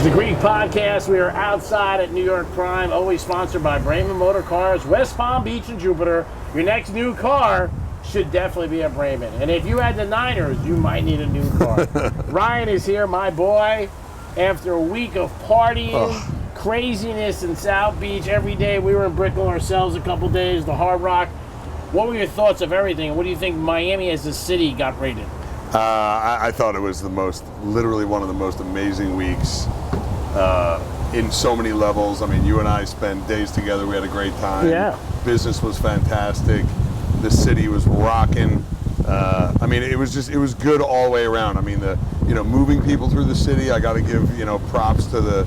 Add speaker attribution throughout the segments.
Speaker 1: It's the Greek Podcast. We are outside at New York Prime, always sponsored by Braman Motor Cars, West Palm Beach and Jupiter. Your next new car should definitely be a Braman. And if you had the Niners, you might need a new car. Ryan is here, my boy. After a week of partying, craziness in South Beach every day. We were in Brickell ourselves a couple days, the Hard Rock. What were your thoughts of everything? What do you think Miami as a city got rated?
Speaker 2: I thought it was literally one of the most amazing weeks in so many levels. I mean, you and I spent days together. We had a great time.
Speaker 1: Yeah.
Speaker 2: Business was fantastic. The city was rocking. I mean, it was good all the way around. I mean, moving people through the city. I got to give props to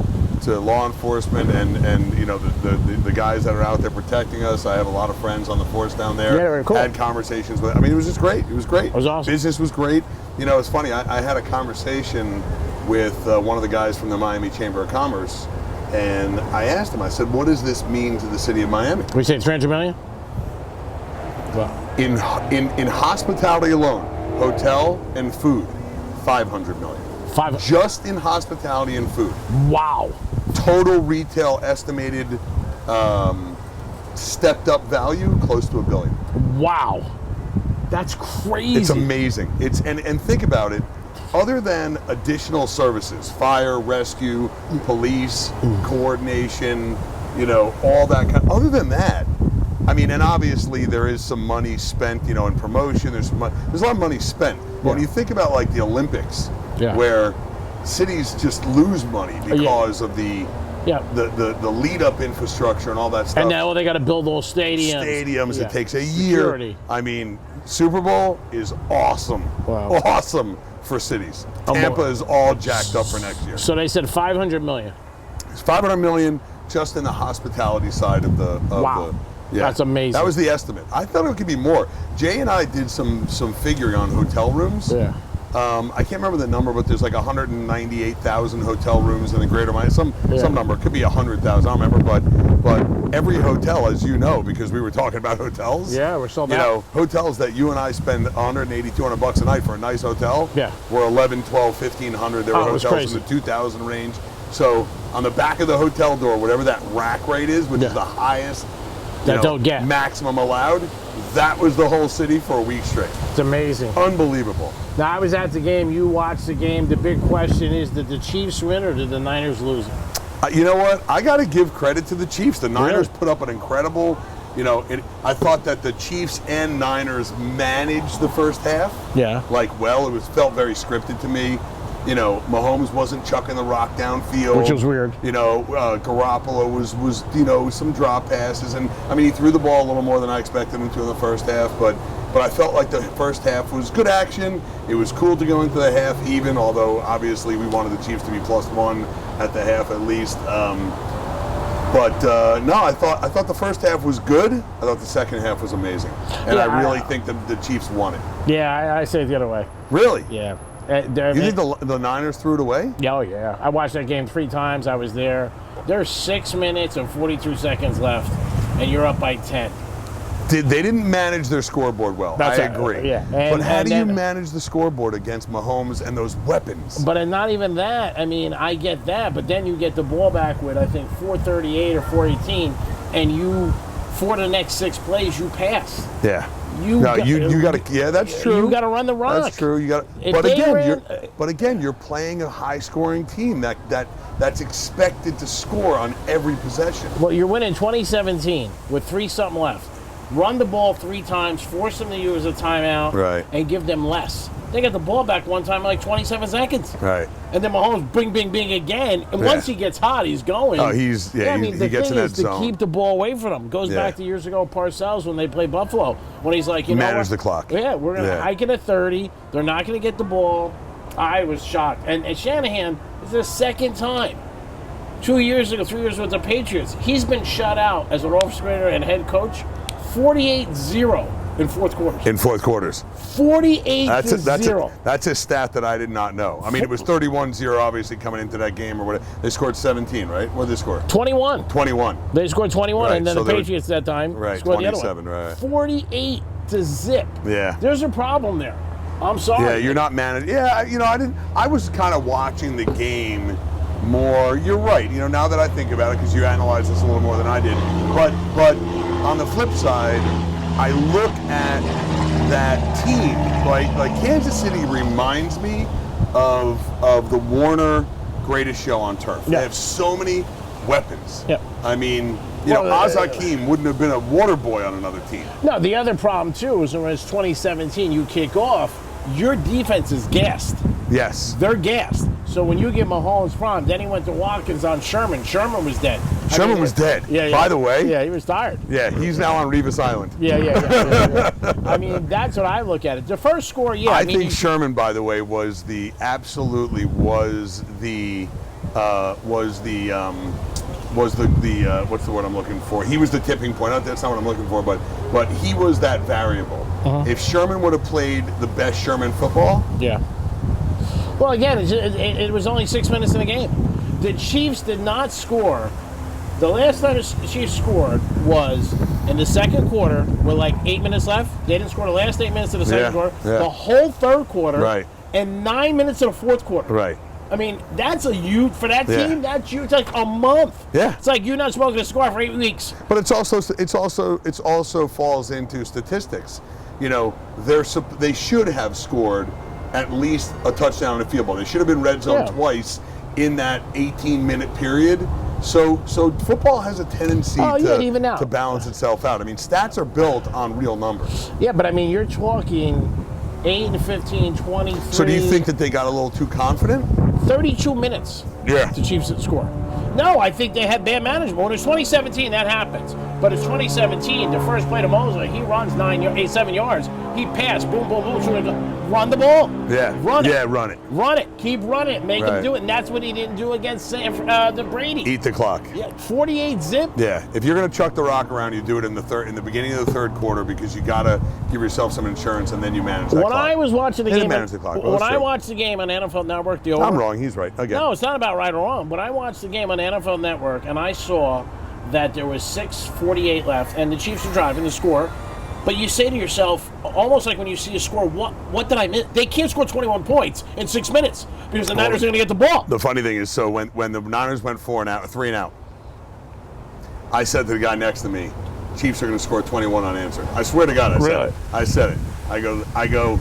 Speaker 2: law enforcement and the guys that are out there protecting us. I have a lot of friends on the force down there.
Speaker 1: Yeah, very cool.
Speaker 2: Had conversations with. I mean, it was just great. It was great.
Speaker 1: It was awesome.
Speaker 2: Business was great. It's funny. I had a conversation with one of the guys from the Miami Chamber of Commerce, and I asked him. I said, "What does this mean to the city of Miami?"
Speaker 1: We say 300 million? Well,
Speaker 2: In hospitality alone, hotel and food, 500 million. Just in hospitality and food.
Speaker 1: Wow.
Speaker 2: Total retail estimated stepped up value close to $1 billion.
Speaker 1: Wow. That's crazy.
Speaker 2: It's amazing. And think about it. Other than additional services, fire, rescue, police, coordination, all that kind. Other than that, I mean, and obviously there is some money spent, in promotion. There's a lot of money spent. But when you think about like the Olympics, where cities just lose money because of the lead-up infrastructure and all that stuff.
Speaker 1: And now they got to build those stadiums.
Speaker 2: It takes a year.
Speaker 1: Security.
Speaker 2: I mean, Super Bowl is awesome.
Speaker 1: Wow.
Speaker 2: Awesome for cities. Tampa is all jacked up for next year.
Speaker 1: So they said 500 million.
Speaker 2: It's 500 million just in the hospitality side of the.
Speaker 1: Wow. That's amazing.
Speaker 2: That was the estimate. I thought it could be more. Jay and I did some figuring on hotel rooms.
Speaker 1: Yeah.
Speaker 2: I can't remember the number, but there's like 198,000 hotel rooms in the greater Miami. Some number. It could be 100,000. I don't remember, but every hotel, as you know, because we were talking about hotels.
Speaker 1: Yeah, we're sold out.
Speaker 2: Hotels that you and I spend 180, 200 bucks a night for a nice hotel.
Speaker 1: Yeah.
Speaker 2: Were 11, 12, 1,500. There were hotels in the 2,000 range. So on the back of the hotel door, whatever that rack rate is, which is the highest.
Speaker 1: Don't get
Speaker 2: maximum allowed. That was the whole city for a week straight.
Speaker 1: It's amazing.
Speaker 2: Unbelievable.
Speaker 1: Now, I was at the game. You watched the game. The big question is, did the Chiefs win or did the Niners lose?
Speaker 2: You know what? I got to give credit to the Chiefs. The Niners put up an incredible, I thought that the Chiefs and Niners managed the first half. Yeah. It felt very scripted to me. Mahomes wasn't chucking the rock downfield,
Speaker 1: which was weird.
Speaker 2: Garoppolo was some drop passes, and I mean he threw the ball a little more than I expected him to in the first half. But I felt like the first half was good action. It was cool to go into the half even, although obviously we wanted the Chiefs to be +1 at the half at least. No, I thought the first half was good. I thought the second half was amazing, and I really think that the Chiefs won it.
Speaker 1: Yeah, I say it the other way.
Speaker 2: Really?
Speaker 1: Yeah.
Speaker 2: You think the Niners threw it away?
Speaker 1: Oh, yeah. I watched that game 3 times. I was there. There's 6 minutes and 42 seconds left, and you're up by 10.
Speaker 2: They didn't manage their scoreboard well. I agree.
Speaker 1: Yeah.
Speaker 2: But how do you manage the scoreboard against Mahomes and those weapons?
Speaker 1: But not even that. I mean, I get that, but then you get the ball back with, I think, 4:38 or 4:18, and for the next 6 plays, you pass.
Speaker 2: Yeah. You got to. Yeah, that's true.
Speaker 1: You got to run the rock.
Speaker 2: That's true. You got. But again, you're playing a high-scoring team that's expected to score on every possession.
Speaker 1: Well, you're winning 2017 with 3-something left. Run the ball 3 times, force them to use a timeout,
Speaker 2: right,
Speaker 1: and give them less. They got the ball back one time in like 27 seconds.
Speaker 2: Right.
Speaker 1: And then Mahomes bing again. And once he gets hot, he's going.
Speaker 2: Oh, he gets in that zone.
Speaker 1: The thing is to keep the ball away from him. Goes back to years ago, Parcells, when they played Buffalo, when he's like,
Speaker 2: manage the clock.
Speaker 1: Yeah, we're going to hike it at 30. They're not going to get the ball. I was shocked. And Shanahan, it's the second time. 2 years ago, 3 years with the Patriots, he's been shut out as an offensive coordinator and head coach 48-0 in fourth quarters. 48-0.
Speaker 2: That's a stat that I did not know. I mean, it was 31-0 obviously coming into that game or whatever. They scored 17, right? What did they score?
Speaker 1: 21.
Speaker 2: They
Speaker 1: scored 21,
Speaker 2: right.
Speaker 1: and then the Patriots that time scored
Speaker 2: 27,
Speaker 1: the other
Speaker 2: one.
Speaker 1: Right. 48-0.
Speaker 2: Yeah.
Speaker 1: There's a problem there. I'm sorry.
Speaker 2: Yeah, you're not managing. Yeah, I was kind of watching the game more. You're right. Now that I think about it, because you analyzed this a little more than I did. But on the flip side, I look at that team. Like Kansas City reminds me of the Warner Greatest Show on Turf.
Speaker 1: Yeah.
Speaker 2: They have so many weapons.
Speaker 1: Yeah.
Speaker 2: I mean, Oz Hakeem wouldn't have been a water boy on another team.
Speaker 1: No, the other problem too is when it's 2017, you kick off, your defense is gassed.
Speaker 2: Yes.
Speaker 1: They're gassed. So when you get Mahomes prime, then he went to Watkins on Sherman. Sherman was dead.
Speaker 2: Sherman was dead.
Speaker 1: Yeah,
Speaker 2: By the way.
Speaker 1: Yeah, he was tired.
Speaker 2: Yeah, he's now on Revis Island.
Speaker 1: Yeah. I mean, that's what I look at it. The first score, yeah.
Speaker 2: I think Sherman, by the way, was the what's the word I'm looking for? He was the tipping point. That's not what I'm looking for, but he was that variable. If Sherman would have played the best Sherman football,
Speaker 1: yeah. Well, again, it was only 6 minutes in the game. The Chiefs did not score. The last time the Chiefs scored was in the second quarter with like 8 minutes left. They didn't score the last 8 minutes of the second quarter.
Speaker 2: Yeah.
Speaker 1: The whole third quarter.
Speaker 2: Right.
Speaker 1: And 9 minutes of the fourth quarter.
Speaker 2: Right.
Speaker 1: I mean, that's a huge for that
Speaker 2: Yeah.
Speaker 1: team. That's huge. It's like a month.
Speaker 2: Yeah.
Speaker 1: It's like you're not supposed to score for 8 weeks.
Speaker 2: But it's also falls into statistics. They should have scored at least a touchdown and a field goal. They should have been red zone twice in that 18-minute period. So football has a tendency to balance itself out. I mean, stats are built on real numbers.
Speaker 1: Yeah, but I mean, you're talking 8 and 15, 23.
Speaker 2: So do you think that they got a little too confident?
Speaker 1: 32 minutes.
Speaker 2: Yeah.
Speaker 1: The Chiefs didn't score. No, I think they had bad management. When it's 2017, that happens. But it's 2017, the first play to Mosley, he runs 7 yards. He passed, boom, boom, boom, shoot it. Run the ball.
Speaker 2: Yeah.
Speaker 1: Run it.
Speaker 2: Yeah, run it.
Speaker 1: Run it. Keep running it. Make him
Speaker 2: Right.
Speaker 1: do it. And that's what he didn't do against the Brady.
Speaker 2: Eat the clock.
Speaker 1: Yeah, 48 zip.
Speaker 2: Yeah, if you're going to chuck the rock around, you do it in the beginning of the third quarter, because you got to give yourself some insurance, and then you manage that
Speaker 1: When
Speaker 2: clock.
Speaker 1: I was watching the
Speaker 2: They
Speaker 1: game,
Speaker 2: didn't manage the clock. Well,
Speaker 1: when
Speaker 2: that's
Speaker 1: I
Speaker 2: true.
Speaker 1: watched the game on NFL Network,
Speaker 2: I'm wrong. He's right again.
Speaker 1: No, it's not about right or wrong. But I watched the game on NFL Network, and I saw that there was 6:48 left, and the Chiefs were driving to score. But you say to yourself, almost like when you see a score, what did I miss? They can't score 21 points in 6 minutes because the Niners are going to get the ball.
Speaker 2: The funny thing is, so when the Niners went 3 and out, I said to the guy next to me, Chiefs are going to score 21 unanswered. I swear to God, I said it. I go.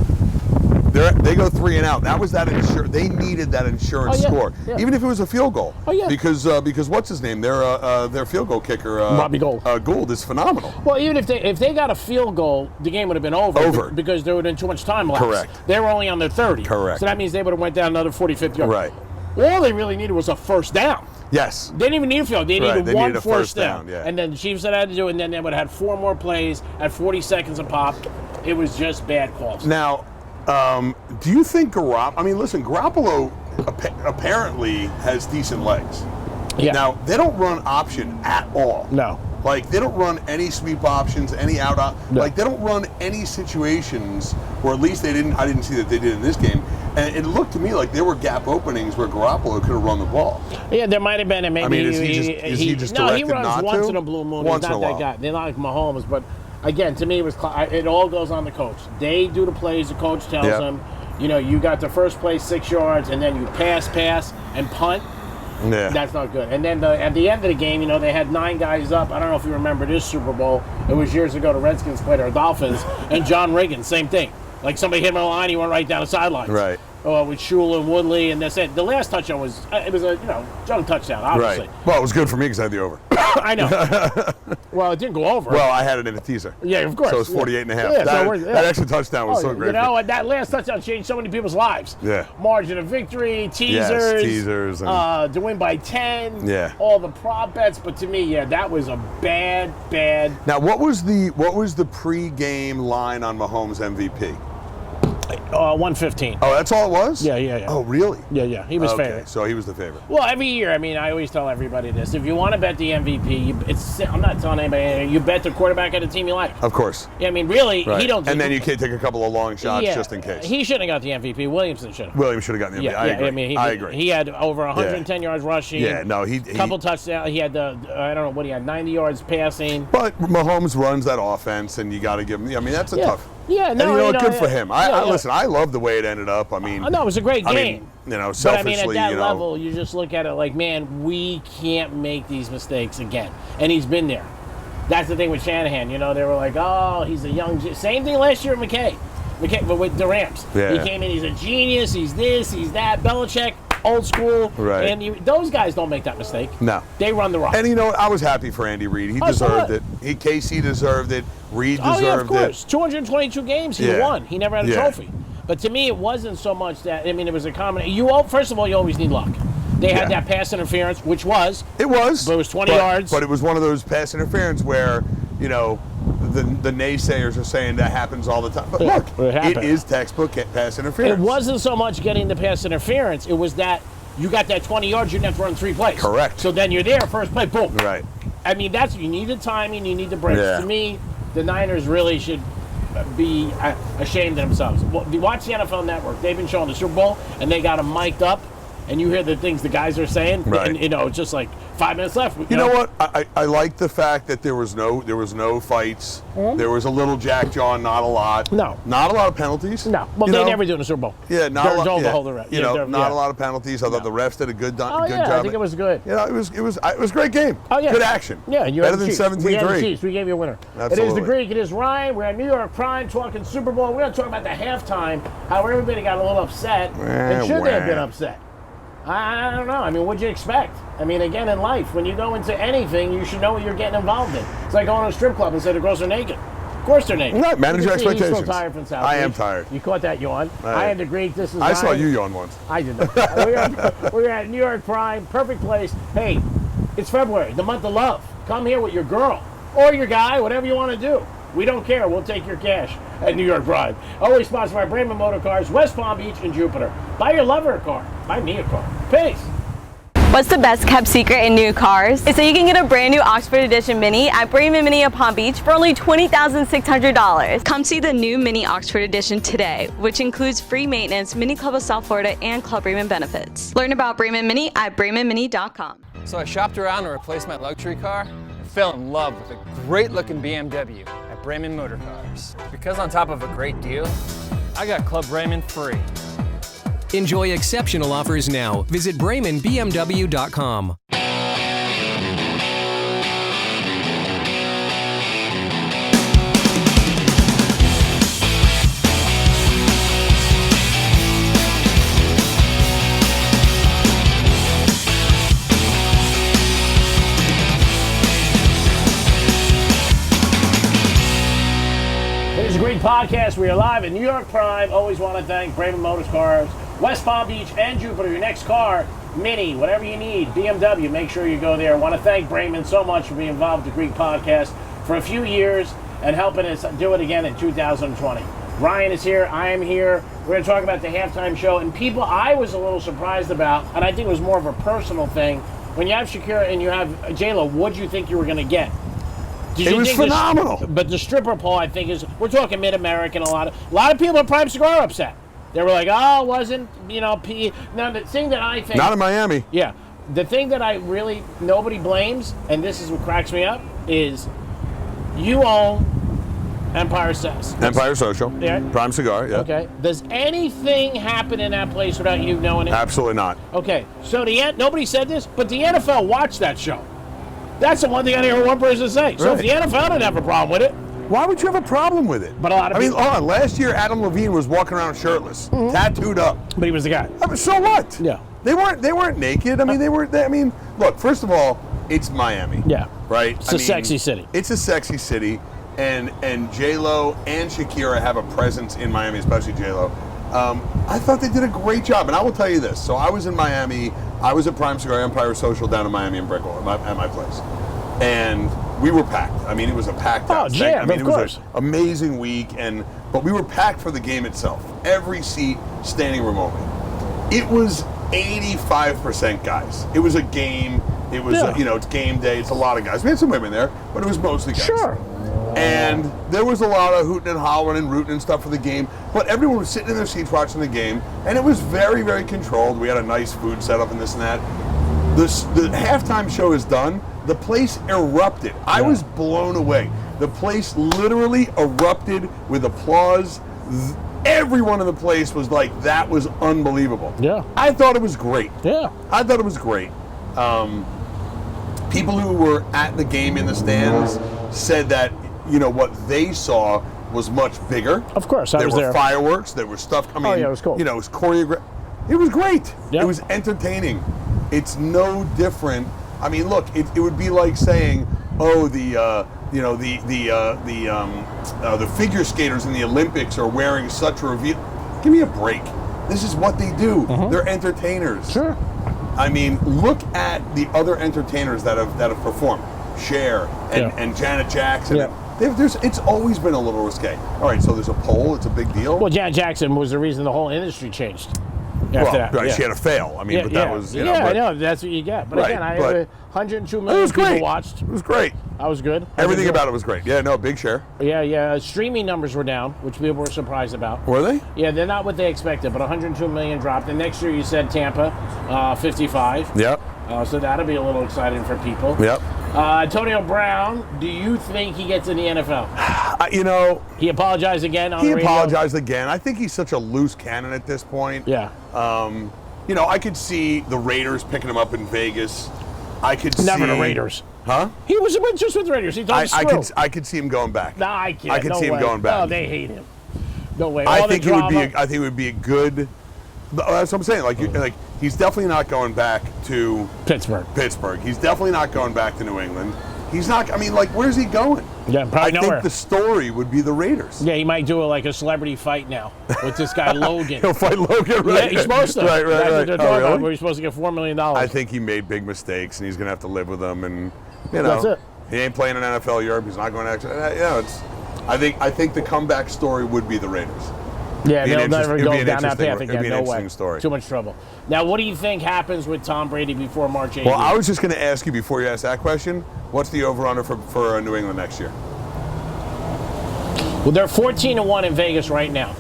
Speaker 2: They go 3 and out. That was that insurance. They needed that insurance score, even if it was a field goal.
Speaker 1: Oh yeah.
Speaker 2: Because what's his name? Their field goal kicker,
Speaker 1: Robbie Gould.
Speaker 2: Gould is phenomenal.
Speaker 1: Well, even if they got a field goal, the game would have been over. Because there would have been too much time left.
Speaker 2: Correct.
Speaker 1: They were only on their 30.
Speaker 2: Correct.
Speaker 1: So that means they would have went down another 40, 50 yards.
Speaker 2: Right.
Speaker 1: All they really needed was a first down.
Speaker 2: Yes.
Speaker 1: They didn't even need a field. They needed
Speaker 2: They
Speaker 1: one
Speaker 2: needed a
Speaker 1: first
Speaker 2: down.
Speaker 1: down. And then the Chiefs had to do it, and then they would have had 4 more plays at 40 seconds a pop. It was just bad calls.
Speaker 2: Now, do you think Garoppolo apparently has decent legs.
Speaker 1: Yeah.
Speaker 2: Now, they don't run option at all.
Speaker 1: No.
Speaker 2: Like, they don't run any sweep options, any out.
Speaker 1: No.
Speaker 2: Like, they don't run any situations, or at least I didn't see that they did in this game. And it looked to me like there were gap openings where Garoppolo could have run the ball.
Speaker 1: Yeah, there might have been, and maybe
Speaker 2: I mean, is he just
Speaker 1: no, he
Speaker 2: directed
Speaker 1: runs
Speaker 2: not
Speaker 1: once
Speaker 2: to?
Speaker 1: in a blue moon.
Speaker 2: Once
Speaker 1: He's not
Speaker 2: in a
Speaker 1: that
Speaker 2: while.
Speaker 1: guy. They're not like Mahomes, but again, to me, it all goes on the coach. They do the plays. The coach tells
Speaker 2: Yep.
Speaker 1: them, you got the first play 6 yards, and then you pass, and punt.
Speaker 2: Yeah.
Speaker 1: That's not good. And then at the end of the game, they had 9 guys up. I don't know if you remember this Super Bowl. It was years ago. The Redskins played our Dolphins, and John Riggins, same thing. Like somebody hit him on the line, he went right down the sidelines.
Speaker 2: Right.
Speaker 1: With Shula and Woodley, and that's it. The last touchdown was a junk touchdown, obviously.
Speaker 2: Right. Well, it was good for me because I had the over.
Speaker 1: I know. Well, it didn't go over.
Speaker 2: Well, I had it in a teaser.
Speaker 1: Yeah, of course.
Speaker 2: So it was 48 and a half.
Speaker 1: Yeah,
Speaker 2: That extra touchdown was so great.
Speaker 1: That last touchdown changed so many people's lives.
Speaker 2: Yeah.
Speaker 1: Margin of victory, teasers.
Speaker 2: Yes, teasers.
Speaker 1: To win by 10.
Speaker 2: Yeah.
Speaker 1: All the prop bets. But to me, that was a bad.
Speaker 2: Now, what was the pre-game line on Mahomes MVP?
Speaker 1: 115.
Speaker 2: Oh, that's all it was?
Speaker 1: Yeah.
Speaker 2: Oh, really?
Speaker 1: Yeah. He was
Speaker 2: okay,
Speaker 1: favorite.
Speaker 2: so he was the favorite.
Speaker 1: Well, every year, I always tell everybody this. If you want to bet the MVP, I'm not telling anybody, you bet the quarterback of the team you like.
Speaker 2: Of course.
Speaker 1: Yeah, really,
Speaker 2: Right.
Speaker 1: he don't.
Speaker 2: And then you can take a couple of long shots just in case.
Speaker 1: He shouldn't have got the MVP. Williamson should have.
Speaker 2: William should have gotten the MVP. I agree.
Speaker 1: He had over 110 yards rushing.
Speaker 2: Yeah, no, he
Speaker 1: couple touchdowns. He had I don't know what he had, 90 yards passing.
Speaker 2: But Mahomes runs that offense, and you got to give him. That's a
Speaker 1: Yeah,
Speaker 2: And
Speaker 1: no,
Speaker 2: good for him.
Speaker 1: yeah.
Speaker 2: Listen, I love the way it ended up. I mean,
Speaker 1: No, it was a great game.
Speaker 2: I mean,
Speaker 1: But I
Speaker 2: selfishly,
Speaker 1: mean, at that level, you just look at it like, man, we can't make these mistakes again. And he's been there. That's the thing with Shanahan. They were like, oh, he's a young. Same thing last year with McKay, but with the Rams.
Speaker 2: Yeah.
Speaker 1: He came in, he's a genius, he's this, he's that. Belichick, old school.
Speaker 2: Right.
Speaker 1: And those guys don't make that mistake.
Speaker 2: No.
Speaker 1: They run the rock.
Speaker 2: And I was happy for Andy Reid. He deserved it. KC deserved it. Reid deserved it.
Speaker 1: Oh, yeah, of course. 222 games he won. He never had a trophy. But to me, it wasn't so much that, it was a combination. First of all, you always need luck. They had that pass interference, which was.
Speaker 2: It was.
Speaker 1: But it was 20 yards.
Speaker 2: But it was one of those pass interference where, the naysayers are saying that happens all the time. But look, it is textbook pass interference.
Speaker 1: It wasn't so much getting the pass interference. It was that you got that 20 yards, you didn't have to run 3 plays.
Speaker 2: Correct.
Speaker 1: So then you're there, first play, boom.
Speaker 2: Right.
Speaker 1: You need the timing, you need the breaks.
Speaker 2: Yeah.
Speaker 1: To me, the Niners really should be ashamed of themselves. Watch the NFL Network. They've been showing the Super Bowl, and they got them mic'd up, and you hear the things the guys are saying.
Speaker 2: Right.
Speaker 1: And, just like 5 minutes left.
Speaker 2: You know what? I like the fact that there was no fights. Mm-hmm. There was a little jackjaw, not a lot.
Speaker 1: No.
Speaker 2: Not a lot of penalties.
Speaker 1: No. Well, they never do in the Super Bowl.
Speaker 2: Yeah, not a lot. Not a lot of penalties. I thought the refs did a good job.
Speaker 1: I think it was good.
Speaker 2: Yeah, it was a great game.
Speaker 1: Oh, yeah.
Speaker 2: Good action.
Speaker 1: Yeah, and you
Speaker 2: better
Speaker 1: had
Speaker 2: than 17-3.
Speaker 1: We had the Chiefs. We gave you a winner.
Speaker 2: Absolutely.
Speaker 1: It is the Greek. It is Ryan. We're at New York Prime talking Super Bowl. We're going to talk about the halftime, how everybody got a little upset. And should they have been upset? I don't know. What'd you expect? Again, in life, when you go into anything, you should know what you're getting involved in. It's like going to a strip club and say the girls are naked. Of course they're naked.
Speaker 2: No, manage your expectations.
Speaker 1: He's still tired from South
Speaker 2: I
Speaker 1: Beach.
Speaker 2: am tired.
Speaker 1: You caught that yawn. I had the Greek. This is
Speaker 2: I
Speaker 1: Ryan.
Speaker 2: saw you yawn once.
Speaker 1: I did not. We're at New York Prime. Perfect place. Hey, it's February, the month of love. Come here with your girl or your guy, whatever you want to do. We don't care. We'll take your cash at New York Prime. Always sponsored by Brayman Motor Cars, West Palm Beach, and Jupiter. Buy your lover a car. Buy me a car. Peace.
Speaker 3: What's the best kept secret in new cars? It's that you can get a brand new Oxford Edition Mini at Brayman Mini of Palm Beach for only $20,600. Come see the new Mini Oxford Edition today, which includes free maintenance, Mini Club of South Florida, and Club Brayman benefits. Learn about Brayman Mini at BraymanMini.com.
Speaker 4: So I shopped around and replaced my luxury car and fell in love with a great-looking BMW at Brayman Motor Cars. Because on top of a great deal, I got Club Brayman free.
Speaker 5: Enjoy exceptional offers now. Visit BraymanBMW.com.
Speaker 1: It's a great podcast. We are live at New York Prime. Always want to thank Brayman Motors Cars, West Palm Beach, and Jupiter. Your next car, Mini, whatever you need, BMW, make sure you go there. I want to thank Brayman so much for being involved with the Greek podcast for a few years and helping us do it again in 2020. Ryan is here. I am here. We're going to talk about the halftime show. And people I was a little surprised about, and I think it was more of a personal thing, when you have Shakira and you have J-Lo, what do you think you were going to get?
Speaker 2: It was phenomenal.
Speaker 1: But the stripper pole, I think, is, we're talking Mid-American, a lot of people at Prime Cigar are upset. They were like, oh, it wasn't, Now, the thing that I think...
Speaker 2: Not in Miami.
Speaker 1: Yeah. The thing that I really, nobody blames, and this is what cracks me up, is you own Empire Says.
Speaker 2: Empire Social.
Speaker 1: Yeah.
Speaker 2: Prime Cigar, yeah.
Speaker 1: Okay. Does anything happen in that place without you knowing it?
Speaker 2: Absolutely not.
Speaker 1: Okay. So nobody said this, but the NFL watched that show. That's the one thing I didn't hear one person say. So if the NFL didn't have a problem with it.
Speaker 2: Why would you have a problem with it?
Speaker 1: But a lot of people.
Speaker 2: Hold on. Last year, Adam Levine was walking around shirtless, tattooed up.
Speaker 1: But he was the guy.
Speaker 2: So what?
Speaker 1: Yeah.
Speaker 2: They weren't naked. Look, first of all, it's Miami.
Speaker 1: Yeah.
Speaker 2: Right?
Speaker 1: It's a sexy city.
Speaker 2: It's a sexy city. And J-Lo and Shakira have a presence in Miami, especially J-Lo. I thought they did a great job. And I will tell you this. So I was in Miami. I was at Prime Cigar Empire Social down in Miami in Brickell at my place. And we were packed. It was a packed house.
Speaker 1: Jam, of course.
Speaker 2: It was an amazing week, but we were packed for the game itself. Every seat standing room only. It was 85% guys. It was a game. It was, it's game day. It's a lot of guys. We had some women there, but it was mostly guys.
Speaker 1: Sure.
Speaker 2: And there was a lot of hooting and hollering and rooting and stuff for the game, but everyone was sitting in their seats watching the game, and it was very, very controlled. We had a nice food setup and this and that. The halftime show is done. The place erupted. I was blown away. The place literally erupted with applause. Everyone in the place was like, that was unbelievable.
Speaker 1: Yeah.
Speaker 2: I thought it was great.
Speaker 1: Yeah.
Speaker 2: I thought it was great. People who were at the game in the stands said that, what they saw was much bigger.
Speaker 1: Of course, I was
Speaker 2: there
Speaker 1: there.
Speaker 2: were fireworks, there was stuff coming.
Speaker 1: Oh, yeah, it was cool.
Speaker 2: It was choreographed. It was great.
Speaker 1: Yep.
Speaker 2: It was entertaining. It's no different. I mean, look, it would be like saying, oh, the figure skaters in the Olympics are wearing such a reveal. Give me a break. This is what they do. They're entertainers.
Speaker 1: Sure.
Speaker 2: I mean, look at the other entertainers that have performed. Cher and Janet Jackson.
Speaker 1: Yeah.
Speaker 2: It's always been a little risque. All right, so there's a poll. It's a big deal.
Speaker 1: Well, Janet Jackson was the reason the whole industry changed. After that.
Speaker 2: Right,
Speaker 1: Yeah.
Speaker 2: she had to fail. I mean, but that was,
Speaker 1: I know. That's what you get. But
Speaker 2: Right,
Speaker 1: again, I
Speaker 2: but-
Speaker 1: 102
Speaker 2: it
Speaker 1: million
Speaker 2: was
Speaker 1: people
Speaker 2: great.
Speaker 1: watched.
Speaker 2: It was great.
Speaker 1: I was good.
Speaker 2: Everything about it was great. Yeah, no, big share.
Speaker 1: Yeah. Streaming numbers were down, which people were surprised about.
Speaker 2: Were they?
Speaker 1: Yeah, they're not what they expected, but 102 million dropped. And next year, you said Tampa, 55.
Speaker 2: Yep.
Speaker 1: So that'll be a little exciting for people.
Speaker 2: Yep.
Speaker 1: Antonio Brown, do you think he gets in the NFL? He apologized again on
Speaker 2: He
Speaker 1: the radio.
Speaker 2: apologized again. I think he's such a loose cannon at this point.
Speaker 1: Yeah.
Speaker 2: I could see the Raiders picking him up in Vegas. I could
Speaker 1: Never
Speaker 2: see
Speaker 1: the Raiders.
Speaker 2: Huh?
Speaker 1: He was just with the Raiders. He told
Speaker 2: I could see him going back.
Speaker 1: Nah, I can't.
Speaker 2: I could
Speaker 1: No
Speaker 2: see him
Speaker 1: way.
Speaker 2: going back.
Speaker 1: Oh, they hate him. No way.
Speaker 2: I
Speaker 1: All the
Speaker 2: think it
Speaker 1: drama.
Speaker 2: would be a good. That's what I'm saying. Like he's definitely not going back to
Speaker 1: Pittsburgh.
Speaker 2: He's definitely not going back to New England. He's not. I mean, like, where's he going?
Speaker 1: Yeah, probably
Speaker 2: I
Speaker 1: nowhere.
Speaker 2: think the story would be the Raiders.
Speaker 1: Yeah, he might do a celebrity fight now with this guy Logan.
Speaker 2: He'll fight Logan, right?
Speaker 1: Yeah, he's supposed to.
Speaker 2: Right.
Speaker 1: That's what they're talking about,
Speaker 2: really?
Speaker 1: where he's supposed to get $4 million.
Speaker 2: I think he made big mistakes, and he's going to have to live with them. And
Speaker 1: That's it.
Speaker 2: he ain't playing in NFL Europe. He's not going to. I think the comeback story would be the Raiders.
Speaker 1: Yeah,
Speaker 2: It'd be
Speaker 1: they'll
Speaker 2: an
Speaker 1: never
Speaker 2: interest- it'd be
Speaker 1: go
Speaker 2: an
Speaker 1: down that
Speaker 2: interesting-
Speaker 1: path
Speaker 2: it'd
Speaker 1: again.
Speaker 2: be an
Speaker 1: No
Speaker 2: interesting
Speaker 1: way.
Speaker 2: story.
Speaker 1: Too much trouble. Now, what do you think happens with Tom Brady before March 8th?
Speaker 2: Well, I was just going to ask you before you asked that question. What's the over/under for New England next year?
Speaker 1: Well, they're 14-1 in Vegas right now,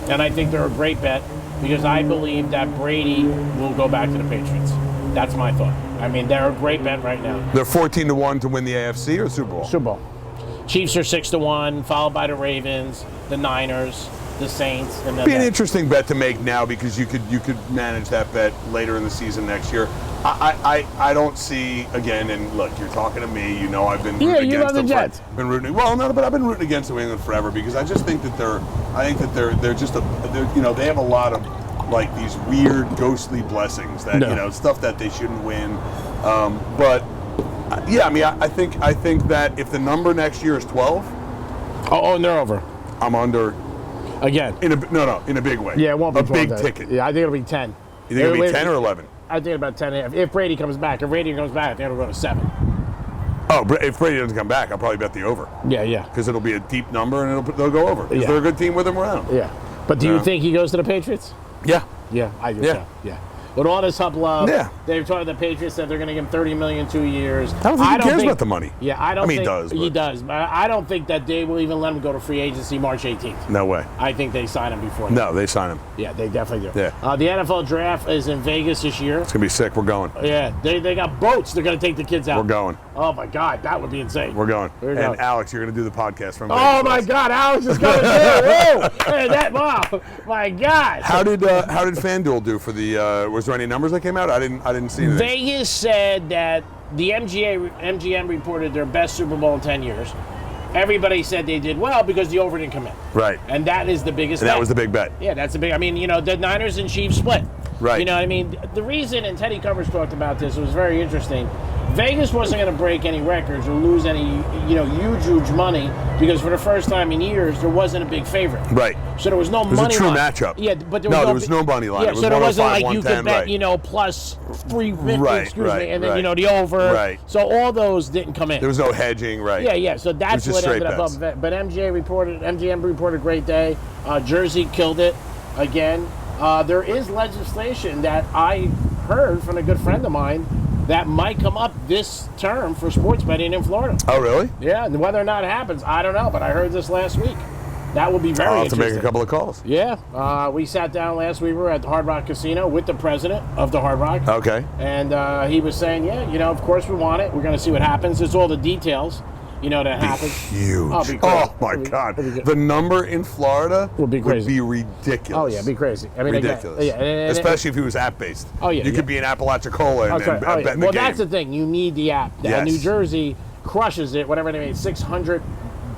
Speaker 1: and I think they're a great bet because I believe that Brady will go back to the Patriots. That's my thought. I mean, they're a great bet right now.
Speaker 2: They're 14-1 to win the AFC or Super Bowl.
Speaker 1: Super Bowl. Chiefs are 6-1, followed by the Ravens, the Niners, the Saints, and then
Speaker 2: It'd be an interesting bet to make now because you could manage that bet later in the season next year. I don't see again. And look, you're talking to me. I've been rooting
Speaker 1: you
Speaker 2: against
Speaker 1: love the
Speaker 2: them.
Speaker 1: Jets.
Speaker 2: Been rooting. Well, no, but I've been rooting against New England forever because I just think that they're just they have a lot of like these weird ghostly blessings that stuff that they shouldn't win. But yeah, I mean, I think that if the number next year is 12,
Speaker 1: and they're over
Speaker 2: I'm under.
Speaker 1: again.
Speaker 2: In a big way.
Speaker 1: Yeah, it won't be
Speaker 2: a
Speaker 1: 12
Speaker 2: big
Speaker 1: days.
Speaker 2: ticket.
Speaker 1: Yeah, I think it'll be 10.
Speaker 2: You think it'll be 10 or 11?
Speaker 1: I think about 10. If Brady comes back, if Brady comes back, I think it'll go to 7.
Speaker 2: Oh, if Brady doesn't come back, I'll probably bet the over.
Speaker 1: Yeah.
Speaker 2: Because it'll be a deep number and they'll go over. Because they're a good team with him around.
Speaker 1: Yeah. But do you think he goes to the Patriots?
Speaker 2: Yeah.
Speaker 1: Yeah, I do.
Speaker 2: Yeah.
Speaker 1: So. Yeah. With all this hubbub,
Speaker 2: Yeah.
Speaker 1: they've told the Patriots that they're going to give him $30 million 2 years.
Speaker 2: I don't think he cares about the money.
Speaker 1: Yeah, I don't
Speaker 2: I mean,
Speaker 1: think
Speaker 2: he does,
Speaker 1: He
Speaker 2: but-
Speaker 1: does. But I don't think that they will even let him go to free agency March 18th.
Speaker 2: No way.
Speaker 1: I think they sign him before that.
Speaker 2: No, they sign him.
Speaker 1: Yeah, they definitely do.
Speaker 2: Yeah.
Speaker 1: The NFL draft is in Vegas this year.
Speaker 2: It's going to be sick. We're going.
Speaker 1: Yeah, they got boats. They're going to take the kids out.
Speaker 2: We're going.
Speaker 1: Oh, my God. That would be insane.
Speaker 2: We're going.
Speaker 1: We're
Speaker 2: And
Speaker 1: going.
Speaker 2: Alex, you're going to do the podcast from
Speaker 1: Oh,
Speaker 2: Vegas
Speaker 1: my
Speaker 2: with us.
Speaker 1: God. Alex is coming too. Whoa. Hey, wow. My God.
Speaker 2: How did FanDuel do for the? Was there any numbers that came out? I didn't see anything.
Speaker 1: Vegas said that the MGM reported their best Super Bowl in 10 years. Everybody said they did well because the over didn't come in.
Speaker 2: Right.
Speaker 1: And that is the biggest
Speaker 2: And
Speaker 1: bet.
Speaker 2: that was the big bet.
Speaker 1: Yeah, that's the big. I mean, the Niners and Chiefs split.
Speaker 2: Right.
Speaker 1: You know what I mean? The reason, and Teddy Covers talked about this, it was very interesting. Vegas wasn't going to break any records or lose any, huge money because for the first time in years, there wasn't a big favorite.
Speaker 2: Right.
Speaker 1: So there was no
Speaker 2: It was a
Speaker 1: money
Speaker 2: true
Speaker 1: line.
Speaker 2: matchup.
Speaker 1: Yeah, but there was
Speaker 2: no money line.
Speaker 1: Yeah,
Speaker 2: It was
Speaker 1: so there wasn't
Speaker 2: 105,
Speaker 1: like you could
Speaker 2: 110,
Speaker 1: bet,
Speaker 2: right.
Speaker 1: plus 350,
Speaker 2: Right,
Speaker 1: excuse
Speaker 2: right,
Speaker 1: me, and then
Speaker 2: right.
Speaker 1: the over.
Speaker 2: Right.
Speaker 1: So all those didn't come in.
Speaker 2: There was no hedging, right?
Speaker 1: Yeah. So that's
Speaker 2: just
Speaker 1: what
Speaker 2: straight
Speaker 1: ended
Speaker 2: bets.
Speaker 1: up. But MGM reported a great day. Jersey killed it again. There is legislation that I heard from a good friend of mine that might come up this term for sports betting in Florida.
Speaker 2: Oh, really?
Speaker 1: Yeah, and whether or not it happens, I don't know. But I heard this last week. That would be very
Speaker 2: I'll have to
Speaker 1: interesting.
Speaker 2: make a couple of calls.
Speaker 1: Yeah, we sat down last week. We were at the Hard Rock Casino with the president of the Hard Rock.
Speaker 2: Okay.
Speaker 1: And he was saying, of course we want it. We're going to see what happens. It's all the details. that happens.
Speaker 2: Huge.
Speaker 1: Oh, it'd be crazy.
Speaker 2: Oh my God.
Speaker 1: It'd be good.
Speaker 2: The number in Florida
Speaker 1: Would be crazy.
Speaker 2: ridiculous.
Speaker 1: Oh yeah, it'd be crazy. I mean,
Speaker 2: ridiculous.
Speaker 1: Again, and
Speaker 2: especially if he was app based.
Speaker 1: Oh, yeah,
Speaker 2: You
Speaker 1: yeah.
Speaker 2: could be in Apalachicola and,
Speaker 1: Okay.
Speaker 2: and
Speaker 1: Oh, yeah.
Speaker 2: bet in the
Speaker 1: Well,
Speaker 2: game.
Speaker 1: that's the thing. You need the app.
Speaker 2: Yes.
Speaker 1: New Jersey crushes it. Whatever they made, 600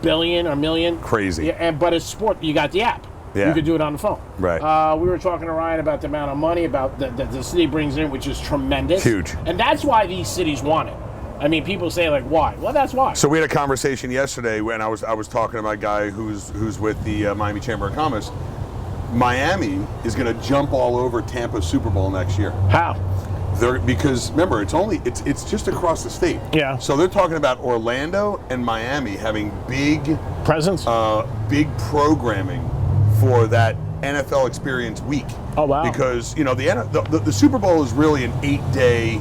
Speaker 1: billion or million.
Speaker 2: Crazy.
Speaker 1: Yeah, but it's sport. You got the app.
Speaker 2: Yeah.
Speaker 1: You could do it on the phone.
Speaker 2: Right.
Speaker 1: We were talking to Ryan about the amount of money about that the city brings in, which is tremendous.
Speaker 2: Huge.
Speaker 1: And that's why these cities want it. I mean, people say like, why? Well, that's why.
Speaker 2: So we had a conversation yesterday when I was talking to my guy who's with the Miami Chamber of Commerce. Miami is going to jump all over Tampa's Super Bowl next year.
Speaker 1: How?
Speaker 2: Because remember, it's just across the state.
Speaker 1: Yeah.
Speaker 2: So they're talking about Orlando and Miami having big
Speaker 1: Presents?
Speaker 2: big programming for that NFL Experience week.
Speaker 1: Oh, wow.
Speaker 2: Because the Super Bowl is really an 8-day.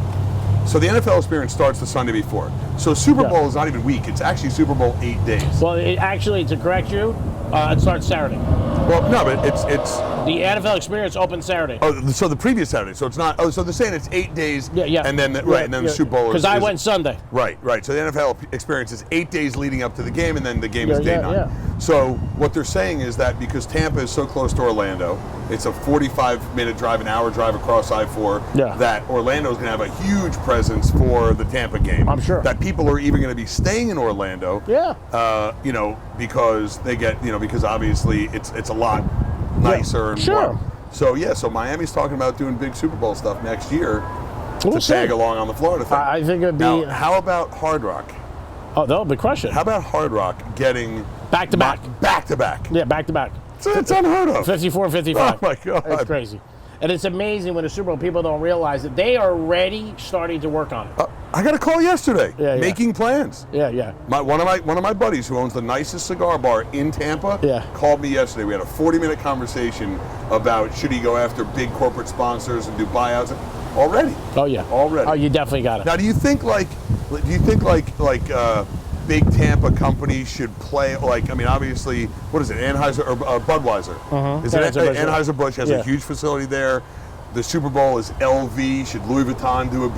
Speaker 2: So the NFL Experience starts the Sunday before. So Super Bowl is not even week. It's actually Super Bowl 8 days.
Speaker 1: Well, actually, to correct you, it starts Saturday.
Speaker 2: Well, no, but it's
Speaker 1: The NFL Experience opens Saturday.
Speaker 2: oh, so the previous Saturday. So it's not. Oh, so they're saying it's 8 days.
Speaker 1: Yeah.
Speaker 2: And then the Super Bowl is.
Speaker 1: Because I went Sunday.
Speaker 2: Right. So the NFL Experience is 8 days leading up to the game, and then the game is
Speaker 1: Yeah,
Speaker 2: day 9.
Speaker 1: yeah.
Speaker 2: So what they're saying is that because Tampa is so close to Orlando, it's a 45-minute drive, an hour drive across I-4.
Speaker 1: Yeah.
Speaker 2: That Orlando is going to have a huge presence for the Tampa game.
Speaker 1: I'm sure.
Speaker 2: That people are even going to be staying in Orlando.
Speaker 1: Yeah.
Speaker 2: Because they get because obviously it's a lot nicer and
Speaker 1: Sure.
Speaker 2: warm. So Miami's talking about doing big Super Bowl stuff next year
Speaker 1: We'll
Speaker 2: to
Speaker 1: see.
Speaker 2: tag along on the Florida thing.
Speaker 1: I think it'd be.
Speaker 2: Now, how about Hard Rock?
Speaker 1: Oh, they'll be crushing.
Speaker 2: How about Hard Rock getting
Speaker 1: Back to back.
Speaker 2: back to back?
Speaker 1: Yeah, back to back.
Speaker 2: It's unheard of.
Speaker 1: 54 and 55.
Speaker 2: Oh my God.
Speaker 1: It's crazy. And it's amazing when the Super Bowl people don't realize that they are already starting to work on it.
Speaker 2: I got a call yesterday,
Speaker 1: Yeah.
Speaker 2: making plans.
Speaker 1: Yeah.
Speaker 2: One of my buddies who owns the nicest cigar bar in Tampa called me yesterday. We had a 40-minute conversation about should he go after big corporate sponsors and do buyouts already.
Speaker 1: Oh, yeah.
Speaker 2: Already.
Speaker 1: Oh, you definitely got it.
Speaker 2: Now, do you think big Tampa companies should play obviously, what is it, Anheuser or Budweiser? Is it
Speaker 1: Anheuser-Busch.
Speaker 2: Anheuser-Busch has a huge facility there. The Super Bowl is LV. Should Louis Vuitton do
Speaker 1: Well,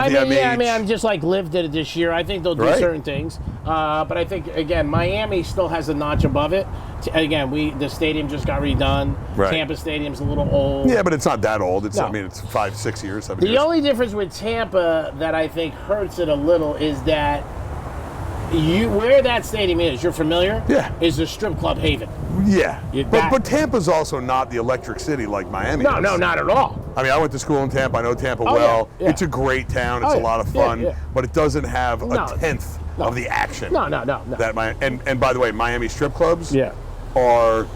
Speaker 2: LVMH?
Speaker 1: I'm just like Liv did it this year. I think they'll do
Speaker 2: Right.
Speaker 1: certain things. But I think, again, Miami still has a notch above it. Again, the stadium just got redone.
Speaker 2: Right.
Speaker 1: Tampa Stadium's a little old.
Speaker 2: Yeah, but it's not that old. It's
Speaker 1: No.
Speaker 2: I mean, it's 5, 6 years, 7
Speaker 1: The
Speaker 2: years.
Speaker 1: only difference with Tampa that I think hurts it a little is that where that stadium is, you're familiar?
Speaker 2: Yeah.
Speaker 1: Is a strip club haven.
Speaker 2: Yeah,
Speaker 1: that-
Speaker 2: but Tampa's also not the electric city like Miami is.
Speaker 1: No, not at all.
Speaker 2: I mean, I went to school in Tampa. I know Tampa
Speaker 1: Oh,
Speaker 2: well.
Speaker 1: yeah.
Speaker 2: It's a great town. It's
Speaker 1: Oh,
Speaker 2: a lot of
Speaker 1: yeah.
Speaker 2: fun,
Speaker 1: Yeah.
Speaker 2: but it doesn't have
Speaker 1: No.
Speaker 2: a tenth of the action.
Speaker 1: No.
Speaker 2: That and by the way, Miami strip clubs
Speaker 1: Yeah.
Speaker 2: are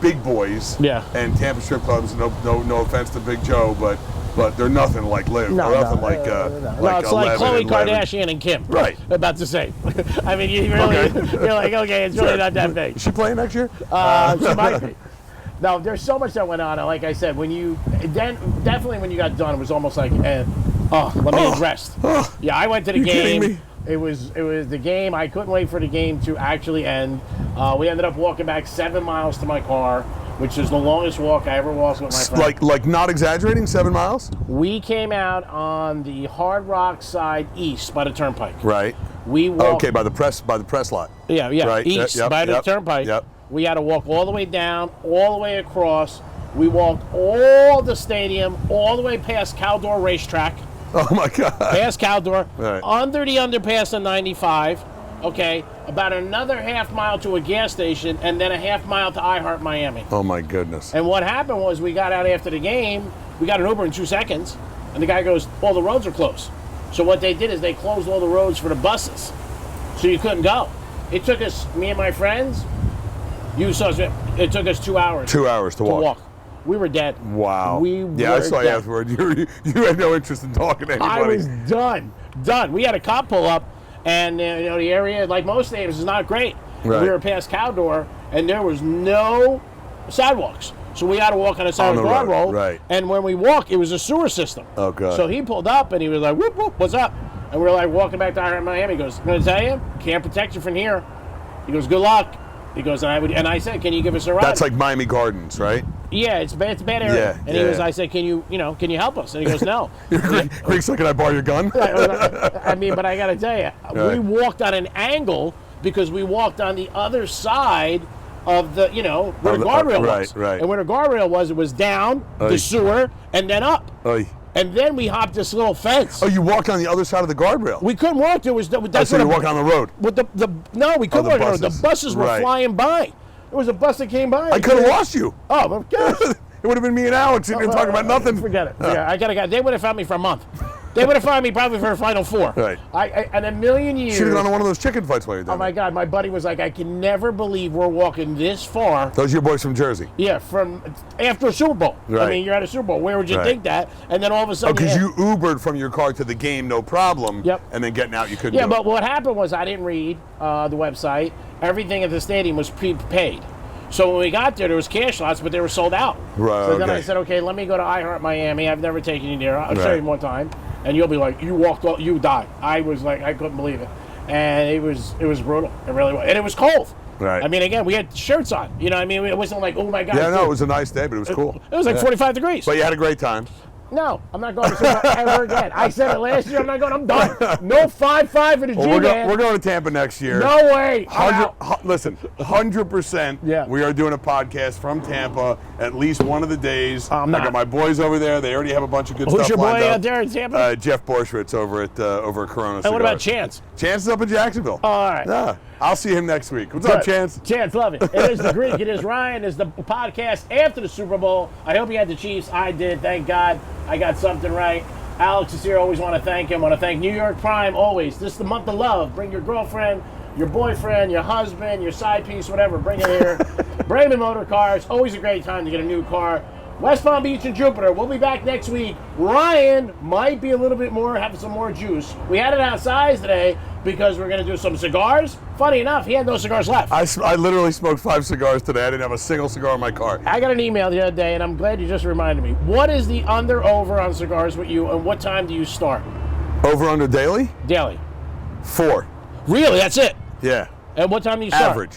Speaker 2: big boys.
Speaker 1: Yeah.
Speaker 2: And Tampa strip clubs, no offense to Big Joe, but they're nothing like Liv.
Speaker 1: No,
Speaker 2: or nothing
Speaker 1: no,
Speaker 2: like
Speaker 1: no, it's like
Speaker 2: 11
Speaker 1: Khloe
Speaker 2: and 11.
Speaker 1: Kardashian and Kim.
Speaker 2: Right.
Speaker 1: About the same. I mean, you really,
Speaker 2: Okay.
Speaker 1: you're like, okay, it's really
Speaker 2: Sure.
Speaker 1: not that big.
Speaker 2: Is she playing next year?
Speaker 1: She might be. No, there's so much that went on. And like I said, definitely when you got done, it was almost like, let me rest. Yeah, I went to the
Speaker 2: You
Speaker 1: game.
Speaker 2: kidding me?
Speaker 1: It was the game. I couldn't wait for the game to actually end. We ended up walking back 7 miles to my car, which is the longest walk I ever walked with my friend.
Speaker 2: Like not exaggerating, 7 miles?
Speaker 1: We came out on the Hard Rock side east by the Turnpike.
Speaker 2: Right.
Speaker 1: We walked.
Speaker 2: Okay, by the press lot.
Speaker 1: Yeah,
Speaker 2: Right.
Speaker 1: east
Speaker 2: Yep,
Speaker 1: by the
Speaker 2: yep,
Speaker 1: Turnpike.
Speaker 2: yep.
Speaker 1: We had to walk all the way down, all the way across. We walked all the stadium, all the way past Caldor Racetrack,
Speaker 2: Oh my God.
Speaker 1: past Caldor,
Speaker 2: Right.
Speaker 1: under the underpass on 95. Okay, about another half mile to a gas station, and then a half mile to iHeart Miami.
Speaker 2: Oh my goodness.
Speaker 1: And what happened was we got out after the game. We got an Uber in 2 seconds, and the guy goes, "All the roads are closed." So what they did is they closed all the roads for the buses, so you couldn't go. It took us, me and my friends, it took us 2 hours.
Speaker 2: 2 hours to walk.
Speaker 1: We were dead.
Speaker 2: Wow.
Speaker 1: We
Speaker 2: yeah, I
Speaker 1: were
Speaker 2: saw you
Speaker 1: dead.
Speaker 2: afterward. You had no interest in talking to anybody.
Speaker 1: I was done. We had a cop pull up, and the area, like most stadiums, is not great.
Speaker 2: Right.
Speaker 1: We were past Caldor, and there was no sidewalks. So we had to walk on the side
Speaker 2: On
Speaker 1: of the
Speaker 2: the
Speaker 1: guard
Speaker 2: road,
Speaker 1: road.
Speaker 2: right.
Speaker 1: And when we walked, it was a sewer system.
Speaker 2: Oh, God.
Speaker 1: So he pulled up, and he was like, "Whoop, whoop, what's up?" And we were like walking back to iHeart Miami. He goes, "I'm going to tell you, can't protect you from here." He goes, "Good luck." He goes, and I said, "Can you give us a ride?"
Speaker 2: That's like Miami Gardens, right?
Speaker 1: Yeah, it's a bad area.
Speaker 2: Yeah,
Speaker 1: And he was,
Speaker 2: yeah.
Speaker 1: I said, can you help us? And he goes, no.
Speaker 2: Greg said, can I borrow your gun?
Speaker 1: I mean, but I got to tell you, we
Speaker 2: Right.
Speaker 1: walked on an angle because we walked on the other side of the, where
Speaker 2: Of
Speaker 1: the
Speaker 2: the-
Speaker 1: guardrail
Speaker 2: right,
Speaker 1: was.
Speaker 2: right.
Speaker 1: And where the guardrail was, it was down
Speaker 2: Oy.
Speaker 1: the sewer and then up.
Speaker 2: Oy.
Speaker 1: And then we hopped this little fence.
Speaker 2: Oh, you walked on the other side of the guardrail.
Speaker 1: We couldn't walk. There was that's
Speaker 2: so
Speaker 1: what
Speaker 2: you walk on the road.
Speaker 1: With no, we couldn't
Speaker 2: the
Speaker 1: walk on the road.
Speaker 2: buses.
Speaker 1: The buses were
Speaker 2: Right.
Speaker 1: flying by. There was a bus that came by.
Speaker 2: I could have lost you.
Speaker 1: Oh, my gosh.
Speaker 2: It would have been me and Alex sitting and talking about nothing.
Speaker 1: Forget it. Yeah, I gotta. They would have found me for a month. They would have found me probably for a Final Four.
Speaker 2: Right.
Speaker 1: In a million years.
Speaker 2: Should have gone on one of those chicken fights while you're doing
Speaker 1: Oh my God! My buddy was like, I can never believe we're walking this far.
Speaker 2: Those are your boys from Jersey.
Speaker 1: Yeah, from after a Super Bowl. I
Speaker 2: Right.
Speaker 1: mean, you're at a Super Bowl. Where would you
Speaker 2: Right.
Speaker 1: think that? And then all of a
Speaker 2: Oh,
Speaker 1: sudden,
Speaker 2: because you Ubered from your car to the game, no problem.
Speaker 1: Yep.
Speaker 2: And then getting out, you couldn't
Speaker 1: Yeah,
Speaker 2: do
Speaker 1: but
Speaker 2: it.
Speaker 1: what happened was I didn't read the website. Everything at the stadium was prepaid. So when we got there was cash lots, but they were sold out.
Speaker 2: Right,
Speaker 1: So then I
Speaker 2: okay.
Speaker 1: said, okay, let me go to iHeart Miami. I've never taken you there. I'll show
Speaker 2: Right.
Speaker 1: you one time. And you'll be like, you walked, you died. I was like, I couldn't believe it. And it was brutal. It really was. And it was cold.
Speaker 2: Right.
Speaker 1: I mean, again, we had shirts on. You know what I mean? It wasn't like, oh my God.
Speaker 2: Yeah, no, it was a nice day, but it was cool.
Speaker 1: It was like
Speaker 2: Yeah.
Speaker 1: 45 degrees.
Speaker 2: But you had a great time.
Speaker 1: No, I'm not going to Super Bowl ever again. I said it last year. I'm not going. I'm done. No 5-5 in the
Speaker 2: Well,
Speaker 1: G-Man.
Speaker 2: we're going to Tampa next year.
Speaker 1: No way. I'm out.
Speaker 2: Listen, 100%.
Speaker 1: Yeah.
Speaker 2: We are doing a podcast from Tampa at least one of the days.
Speaker 1: I'm
Speaker 2: I
Speaker 1: not.
Speaker 2: got my boys over there. They already have a bunch of good
Speaker 1: Who's
Speaker 2: stuff
Speaker 1: your
Speaker 2: lined
Speaker 1: boy
Speaker 2: up.
Speaker 1: out there in Tampa?
Speaker 2: Jeff Borschwitz over at Corona.
Speaker 1: And what about
Speaker 2: Cigars.
Speaker 1: Chance?
Speaker 2: Chance is up in Jacksonville.
Speaker 1: Oh, all right.
Speaker 2: Yeah. I'll see him next week. What's up,
Speaker 1: Good.
Speaker 2: Chance?
Speaker 1: Chance, love it. It is the Greek. It is Ryan. It's the podcast after the Super Bowl. I hope you had the Chiefs. I did. Thank God I got something right. Alex is here. Always want to thank him. Want to thank New York Prime. Always. This is the month of love. Bring your girlfriend, your boyfriend, your husband, your side piece, whatever. Bring it here. Brayman Motor Cars. Always a great time to get a new car. West Palm Beach and Jupiter. We'll be back next week. Ryan might be a little bit more, have some more juice. We had it outside today because we're going to do some cigars. Funny enough, he had no cigars left.
Speaker 2: I literally smoked 5 cigars today. I didn't have a single cigar in my car.
Speaker 1: I got an email the other day, and I'm glad you just reminded me. What is the under-over on cigars with you, and what time do you start?
Speaker 2: Over under daily?
Speaker 1: Daily.
Speaker 2: 4.
Speaker 1: Really? That's it?
Speaker 2: Yeah.
Speaker 1: And what time do you start?
Speaker 2: Average.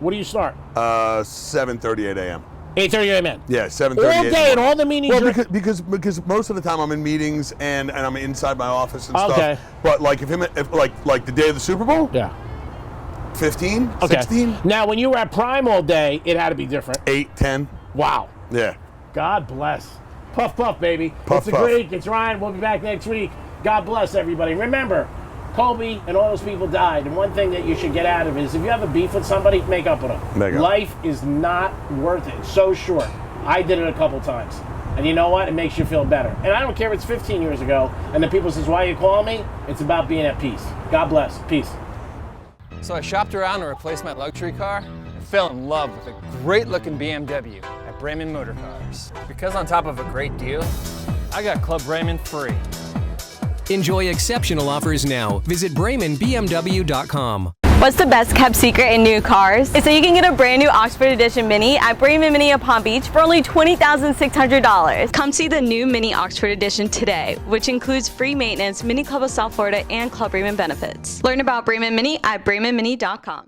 Speaker 1: What do you start?
Speaker 2: 7:38 a.m.
Speaker 1: 8:30 a.m.
Speaker 2: Yeah, 7:38.
Speaker 1: All day and all the meetings.
Speaker 2: Well,
Speaker 1: you're-
Speaker 2: because most of the time I'm in meetings and I'm inside my office and
Speaker 1: Okay.
Speaker 2: stuff. But like if like the day of the Super Bowl,
Speaker 1: Yeah.
Speaker 2: 15,
Speaker 1: Okay.
Speaker 2: 16,
Speaker 1: Now, when you were at Prime all day, it had to be different.
Speaker 2: 8, 10.
Speaker 1: Wow.
Speaker 2: Yeah.
Speaker 1: God bless. Puff, puff, baby.
Speaker 2: Puff,
Speaker 1: it's the
Speaker 2: puff.
Speaker 1: Greek. It's Ryan. We'll be back next week. God bless everybody. Remember, Kobe and all those people died. And one thing that you should get out of it is if you have a beef with somebody, make up with them.
Speaker 2: Make up.
Speaker 1: Life is not worth it. It's so short. I did it a couple times. And you know what? It makes you feel better. And I don't care if it's 15 years ago and the people says, why are you calling me? It's about being at peace. God bless. Peace.
Speaker 4: So I shopped around to replace my luxury car and fell in love with a great looking BMW at Brayman Motor Cars. Because on top of a great deal, I got Club Brayman free.
Speaker 5: Enjoy exceptional offers now. Visit BraymanBMW.com.
Speaker 3: What's the best kept secret in new cars? Is that you can get a brand new Oxford Edition Mini at Brayman Mini of Palm Beach for only $20,600. Come see the new Mini Oxford Edition today, which includes free maintenance, Mini Club of South Florida, and Club Brayman benefits. Learn about Brayman Mini at BraymanMini.com.